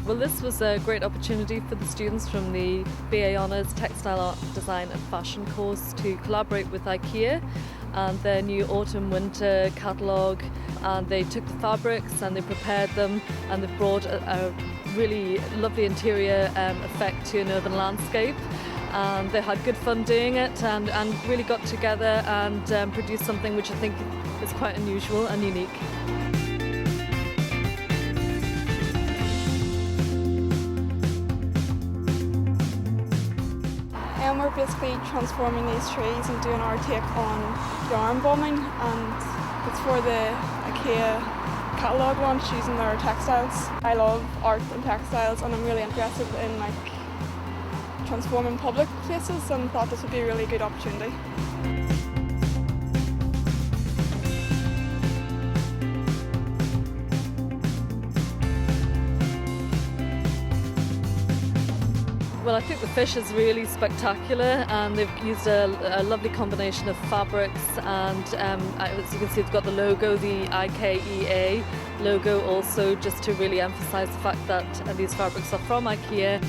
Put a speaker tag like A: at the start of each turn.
A: Well, this was a great opportunity for the students from the BA Honours Textile Art, Design and Fashion course to collaborate with IKEA and their new autumn-winter catalogue, and they took the fabrics and they prepared them and they've brought a really lovely interior effect to an urban landscape. And they had good fun doing it and really got together and produced something which I think is quite unusual and unique.
B: We're basically transforming these trees and doing our take on yarn bombing, and it's for the IKEA Catalogue launch using their textiles. I love art and textiles and I'm really interested in transforming public places and thought this would be a really good opportunity.
A: Well, I think the fish is really spectacular and they've used a lovely combination of fabrics, and as you can see they've got the logo, the IKEA logo also, just to really emphasise the fact that these fabrics are from IKEA.